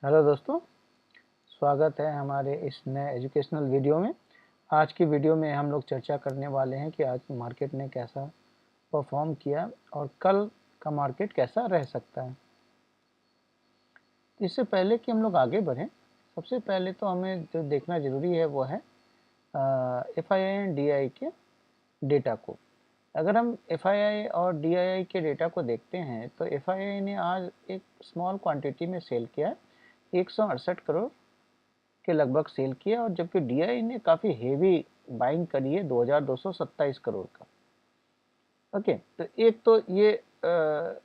Hello दोस्तों, स्वागत है हमारे इस नए एजुकेशनल वीडियो में। आज की वीडियो में हम लोग चर्चा करने वाले हैं कि आज मार्केट ने कैसा परफॉर्म किया और कल का मार्केट कैसा रह सकता है। इससे पहले कि हम लोग आगे बढ़ें, सबसे पहले तो हमें जो देखना ज़रूरी है वो है FII एंड DII के डेटा को। अगर हम FII और DII के डेटा को देखते हैं तो FII ने आज एक स्मॉल क्वांटिटी में सेल किया है, 168 करोड़ के लगभग सेल किया, और जबकि DII ने काफ़ी हेवी बाइंग करी है 2227 करोड़ का। ओके, तो एक तो ये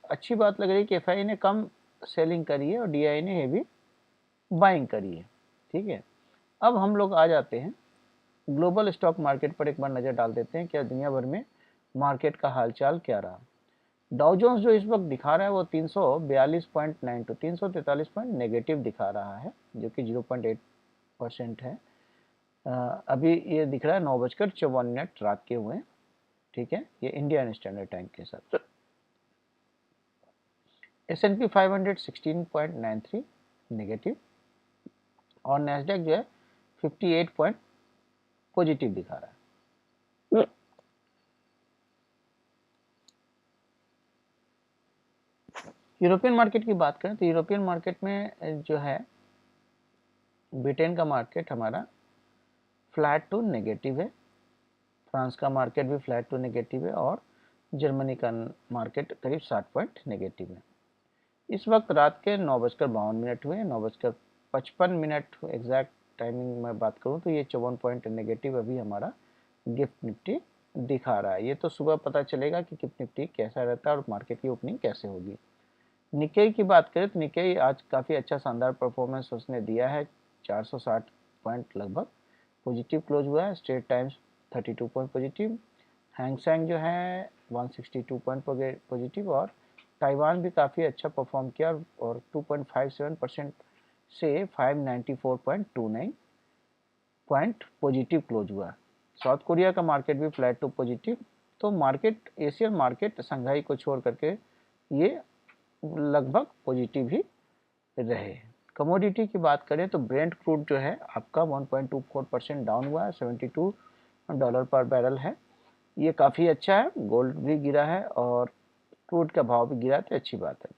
अच्छी बात लग रही है कि FII ने कम सेलिंग करी है और DII ने हेवी बाइंग करी है। ठीक है, अब हम लोग आ जाते हैं ग्लोबल स्टॉक मार्केट पर, एक बार नज़र डाल देते हैं क्या दुनिया भर में मार्केट का हालचाल क्या रहा। डाउ जोन्स जो इस वक्त दिखा रहा है वो 342.92 343 पॉइंट नेगेटिव दिखा रहा है, जो कि 0.8% है। अभी ये दिख रहा है 9:54 रात के हुए। ठीक है, ये इंडियन स्टैंडर्ड टाइम के साथ। S&P 500 16.93 नेगेटिव, और नैस्डैक जो है 58 पॉइंट पॉजिटिव दिखा रहा है। यूरोपियन मार्केट की बात करें तो यूरोपियन मार्केट में जो है ब्रिटेन का मार्केट हमारा फ्लैट टू नेगेटिव है, फ्रांस का मार्केट भी फ्लैट टू नेगेटिव है, और जर्मनी का मार्केट करीब 60 पॉइंट नेगेटिव है। इस वक्त रात के 9:52 हुए, 9:55 एग्जैक्ट टाइमिंग में बात करूं तो ये 54 पॉइंट नेगेटिव अभी हमारा गिफ्ट निफ्टी दिखा रहा है। ये तो सुबह पता चलेगा कि गिफ्ट निफ्टी कैसा रहता है और मार्केट की ओपनिंग कैसे होगी। निक्केई की बात करें तो निक्केई आज काफ़ी अच्छा शानदार परफॉर्मेंस उसने दिया है, 460 पॉइंट लगभग पॉजिटिव क्लोज हुआ है। Straits Times 32 point positive, Hang Seng जो है 162 पॉइंट पॉजिटिव, और ताइवान भी काफ़ी अच्छा परफॉर्म किया और 2.57% से 594.29 पॉइंट पॉजिटिव क्लोज हुआ। साउथ कोरिया का मार्केट भी फ्लैट टू पॉजिटिव। तो मार्केट, एशियन मार्केट शंघाई को छोड़ करके ये लगभग पॉजिटिव ही रहे। कमोडिटी की बात करें तो ब्रेंट क्रूड जो है आपका 1.24% डाउन हुआ है, $72 पर बैरल है। ये काफ़ी अच्छा है। गोल्ड भी गिरा है और क्रूड का भाव भी गिरा, तो अच्छी बात है।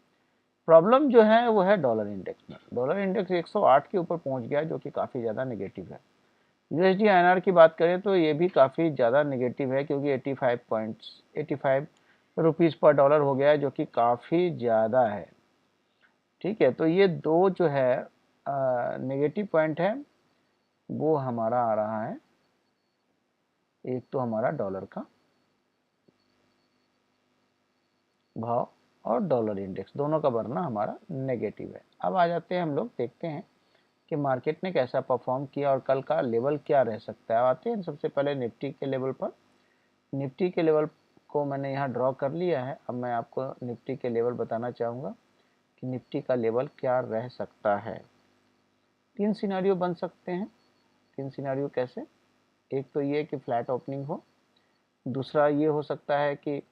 प्रॉब्लम जो है वो है डॉलर इंडेक्स में। डॉलर इंडेक्स 108 के ऊपर पहुंच गया, जो कि काफ़ी ज़्यादा नेगेटिव है। USD INR की बात करें तो ये भी काफ़ी ज़्यादा नेगेटिव है, क्योंकि 85 रुपीज़ पर डॉलर हो गया है, जो कि काफ़ी ज़्यादा है। ठीक है, तो ये दो जो है नेगेटिव पॉइंट है, वो हमारा आ रहा है। एक तो हमारा डॉलर का भाव और डॉलर इंडेक्स दोनों का बढ़ना हमारा नेगेटिव है। अब आ जाते हैं, हम लोग देखते हैं कि मार्केट ने कैसा परफॉर्म किया और कल का लेवल क्या रह सकता है। आते हैं सबसे पहले निफ्टी के लेवल पर। निफ्टी के लेवल को मैंने यहाँ ड्रॉ कर लिया है। अब मैं आपको निफ्टी के लेवल बताना चाहूँगा कि निफ्टी का लेवल क्या रह सकता है। 3 सिनेरियो बन सकते हैं। 3 सिनेरियो कैसे? एक तो ये कि फ्लैट ओपनिंग हो, दूसरा ये हो सकता है कि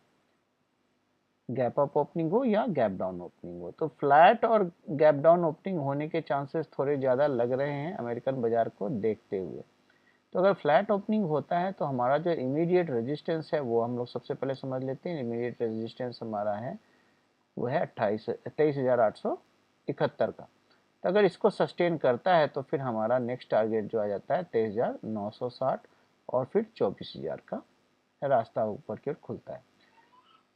गैप अप ओपनिंग हो या गैप डाउन ओपनिंग हो। तो फ्लैट और गैप डाउन ओपनिंग होने के चांसेस थोड़े ज़्यादा लग रहे हैं अमेरिकन बाजार को देखते हुए। तो अगर फ्लैट ओपनिंग होता है तो हमारा जो इमीडिएट रेजिस्टेंस है वो हम लोग सबसे पहले समझ लेते हैं। इमीडिएट रेजिस्टेंस हमारा है वो है 23,871 का। तो अगर इसको सस्टेन करता है तो फिर हमारा नेक्स्ट टारगेट जो आ जाता है 23,960, और फिर 24,000 का रास्ता ऊपर की ओर खुलता है।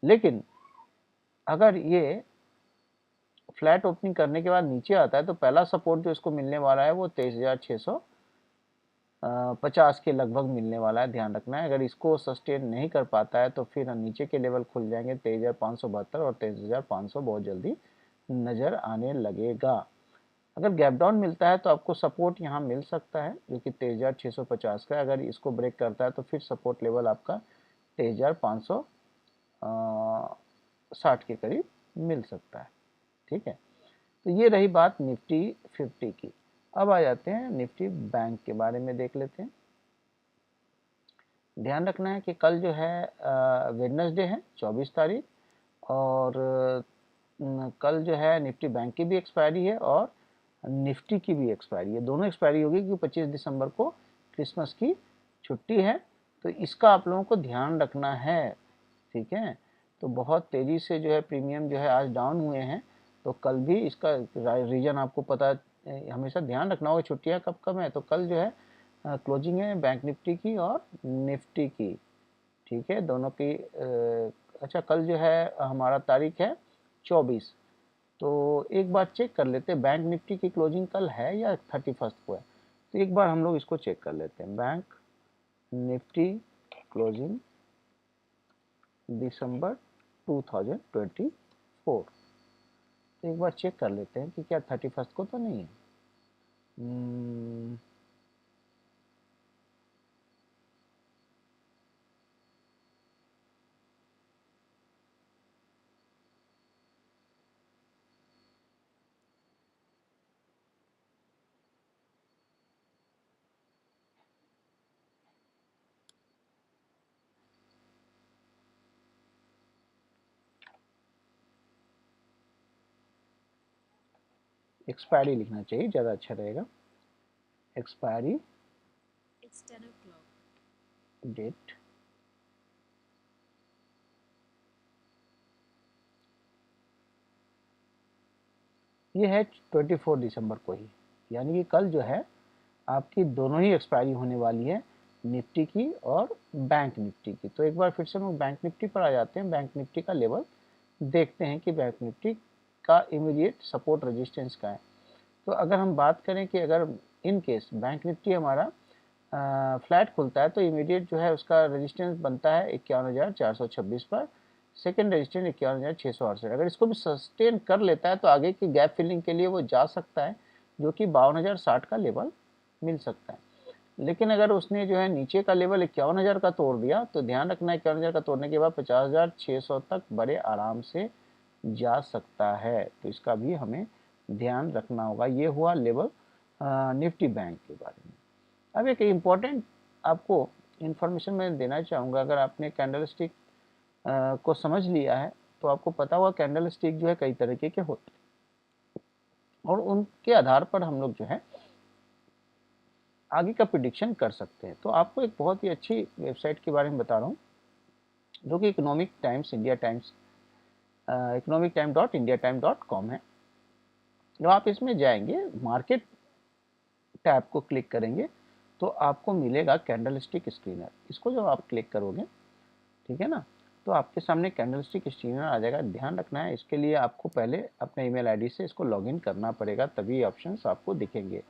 लेकिन अगर ये फ्लैट ओपनिंग करने के बाद नीचे आता है तो पहला सपोर्ट जो इसको मिलने वाला है वो 23,650 के लगभग मिलने वाला है, ध्यान रखना है। अगर इसको सस्टेन नहीं कर पाता है तो फिर नीचे के लेवल खुल जाएंगे 23,572 और 23,500 बहुत जल्दी नज़र आने लगेगा। अगर गैप डाउन मिलता है तो आपको सपोर्ट यहाँ मिल सकता है, जो कि 23,650 का। अगर इसको ब्रेक करता है तो फिर सपोर्ट लेवल आपका 23,560 के करीब मिल सकता है। ठीक है, तो ये रही बात निफ्टी 50 की। अब आ जाते हैं निफ्टी बैंक के बारे में देख लेते हैं। ध्यान रखना है कि कल जो है वेडनेसडे है 24 तारीख, और कल जो है निफ्टी बैंक की भी एक्सपायरी है, और निफ्टी की भी एक्सपायरी है, दोनों एक्सपायरी होगी क्योंकि 25 दिसंबर को क्रिसमस की छुट्टी है, तो इसका आप लोगों को ध्यान रखना है। ठीक है, तो बहुत तेज़ी से जो है प्रीमियम जो है आज डाउन हुए हैं, तो कल भी इसका रीजन आपको पता हमेशा ध्यान रखना होगा। छुट्टियां कब कब है, तो कल जो है क्लोजिंग है बैंक निफ्टी की और निफ्टी की। ठीक है, दोनों की अच्छा कल जो है हमारा तारीख है 24, तो एक बार चेक कर लेते हैं बैंक निफ्टी की क्लोजिंग कल है या 31 को है, तो एक बार हम लोग इसको चेक कर लेते हैं। बैंक निफ्टी क्लोजिंग दिसंबर 2024, तो एक बार चेक कर लेते हैं कि क्या 31 को तो नहीं है। एक्सपायरी लिखना चाहिए, ज़्यादा अच्छा रहेगा। एक्सपायरी डेट ये है 24 दिसंबर को ही, यानी कि कल जो है आपकी दोनों ही एक्सपायरी होने वाली है, निफ्टी की और बैंक निफ्टी की। तो एक बार फिर से हम बैंक निफ्टी पर आ जाते हैं। बैंक निफ्टी का लेवल देखते हैं कि बैंक निफ्टी का इमीडिएट सपोर्ट रेजिस्टेंस का है। तो अगर हम बात करें कि अगर इन केस बैंक निफ्टी हमारा फ्लैट खुलता है तो इमीडिएट जो है उसका रेजिस्टेंस बनता है 51,426 पर, सेकेंड रेजिस्टेंस 51,668। अगर इसको भी सस्टेन कर लेता है तो आगे की गैप फिलिंग के लिए वो जा सकता है, जो कि 52,060 का लेवल मिल सकता है। लेकिन अगर उसने जो है नीचे का लेवल 51,000 का तोड़ दिया तो ध्यान रखना है 51,000 का तोड़ने के बाद 50,600 तक बड़े आराम से जा सकता है, तो इसका भी हमें ध्यान रखना होगा। ये हुआ लेवल निफ्टी बैंक के बारे में। अब एक इम्पॉर्टेंट आपको इन्फॉर्मेशन मैं देना चाहूँगा। अगर आपने कैंडल स्टिक को समझ लिया है तो आपको पता हुआ कैंडल स्टिक जो है कई तरीके के होते हैं और उनके आधार पर हम लोग जो है आगे का प्रिडिक्शन कर सकते हैं। तो आपको एक बहुत ही अच्छी वेबसाइट के बारे में बता रहा हूँ, जो कि economic times India times economictime.indiatime.com है। जब आप इसमें जाएंगे, मार्केट टैब को क्लिक करेंगे तो आपको मिलेगा कैंडल स्टिक स्क्रीनर। इसको जब आप क्लिक करोगे, ठीक है ना, तो आपके सामने कैंडल स्टिक स्क्रीनर आ जाएगा। ध्यान रखना है, इसके लिए आपको पहले अपने ईमेल आईडी से इसको लॉगिन करना पड़ेगा, तभी ऑप्शंस आपको दिखेंगे।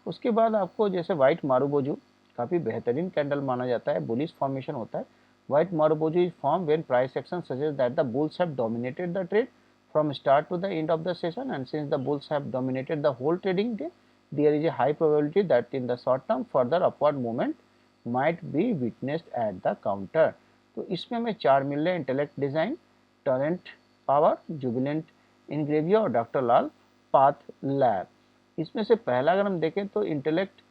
उसके बाद आपको जैसे व्हाइट मारुबोजू काफ़ी बेहतरीन कैंडल माना जाता है, बुलिश फॉर्मेशन होता है। White marubozu is form when price action suggest that the bulls have dominated the trade from start to the end of the session, and since the bulls have dominated the whole trading day, there is a high probability that in the short term further upward movement might be witnessed at the counter। तो इसमें हमें 4 मिल रहे हैं, Intellect Design, Torrent Power, Jubilant Ingrevia और doctor लाल path lab. इसमें से पहला अगर हम देखें तो intellect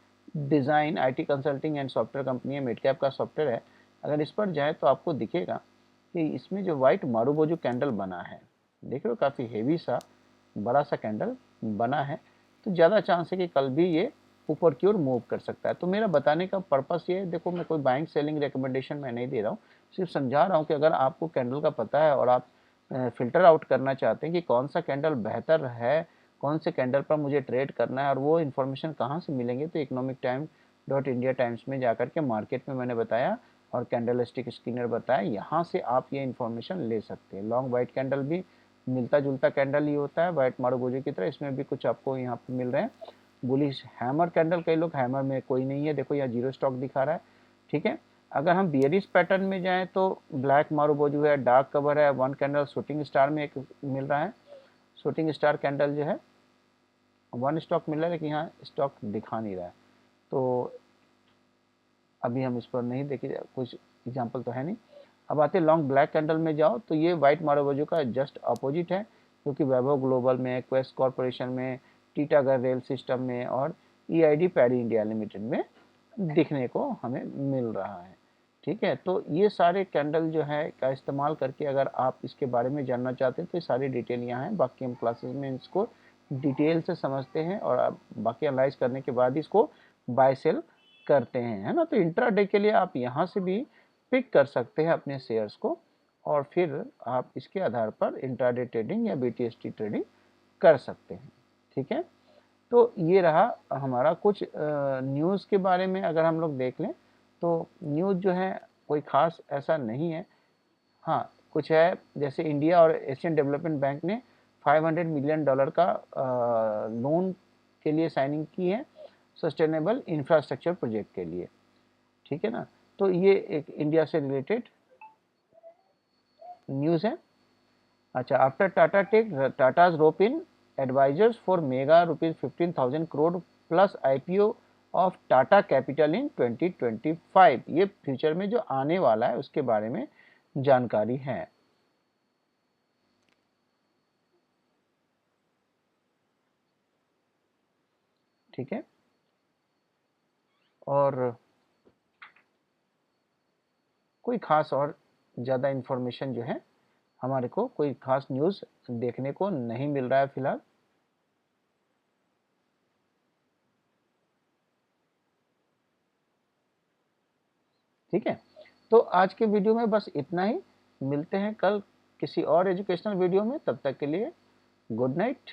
design IT consulting and software company है, मिड कैप का सॉफ्टवेयर है। अगर इस पर जाए तो आपको दिखेगा कि इसमें जो व्हाइट मारुबोजू कैंडल बना है, देख रहे हो, काफ़ी हेवी सा बड़ा सा कैंडल बना है, तो ज़्यादा चांस है कि कल भी ये ऊपर की ओर मूव कर सकता है। तो मेरा बताने का पर्पस ये, देखो मैं कोई बाइंग सेलिंग रिकमेंडेशन मैं नहीं दे रहा हूँ, सिर्फ समझा रहा हूँ कि अगर आपको कैंडल का पता है और आप फिल्टर आउट करना चाहते हैं कि कौन सा कैंडल बेहतर है, कौन से कैंडल पर मुझे ट्रेड करना है और वो इन्फॉर्मेशन कहाँ से मिलेंगे, तो economictime.india.times में जाकर के मार्केट में मैंने बताया और कैंडल स्टिक स्क्रीनर बताया, यहाँ से आप ये इन्फॉर्मेशन ले सकते हैं। लॉन्ग वाइट कैंडल भी मिलता जुलता कैंडल ही होता है वाइट मारुबोजू की तरह, इसमें भी कुछ आपको यहाँ पे मिल रहे हैं। बुलिश हैमर कैंडल, कई लोग हैमर में कोई नहीं है, देखो यहाँ जीरो स्टॉक दिखा रहा है। ठीक है, अगर हम बियरिश पैटर्न में जाएं तो ब्लैक मारुबोजू है, डार्क कवर है, वन कैंडल शूटिंग स्टार में एक मिल रहा है। शूटिंग स्टार कैंडल जो है वन स्टॉक मिल रहा है, लेकिन यहाँ स्टॉक दिखा नहीं रहा है, तो अभी हम इस पर नहीं देखे, कुछ एग्जाम्पल तो है नहीं। अब आते लॉन्ग ब्लैक कैंडल में जाओ तो ये व्हाइट मारुबोजू का जस्ट अपोजिट है, जो कि वैभव ग्लोबल में, क्वेस्ट कॉरपोरेशन में, टीटागढ़ रेल सिस्टम में और ईआईडी पैरी इंडिया लिमिटेड में दिखने को हमें मिल रहा है। ठीक है, तो ये सारे कैंडल जो है का इस्तेमाल करके अगर आप इसके बारे में जानना चाहते हैं तो ये सारी डिटेल यहाँ है, बाकी हम क्लासेस में इसको डिटेल से समझते हैं और आप बाकी एनालाइज करने के बाद इसको बाय सेल करते हैं, है ना। तो इंट्राडे के लिए आप यहाँ से भी पिक कर सकते हैं अपने शेयर्स को और फिर आप इसके आधार पर इंट्राडे ट्रेडिंग या BTST ट्रेडिंग कर सकते हैं, ठीक है। तो ये रहा हमारा कुछ न्यूज़ के बारे में। अगर हम लोग देख लें तो न्यूज़ जो है कोई ख़ास ऐसा नहीं है, हाँ कुछ है, जैसे इंडिया और एशियन डेवलपमेंट बैंक ने $500 मिलियन का लोन के लिए साइनिंग की है सस्टेनेबल इंफ्रास्ट्रक्चर प्रोजेक्ट के लिए, ठीक है ना। तो ये एक इंडिया से रिलेटेड न्यूज़ है। अच्छा, after Tata tech Tata's rope in advisors for mega ₹15,000 crore plus IPO of Tata capital in 2025। ये फ्यूचर में जो आने वाला है उसके बारे में जानकारी है, ठीक है। और कोई खास और ज़्यादा इन्फॉर्मेशन जो है हमारे को कोई खास न्यूज़ देखने को नहीं मिल रहा है फिलहाल, ठीक है। तो आज के वीडियो में बस इतना ही, मिलते हैं कल किसी और एजुकेशनल वीडियो में, तब तक के लिए गुड नाइट।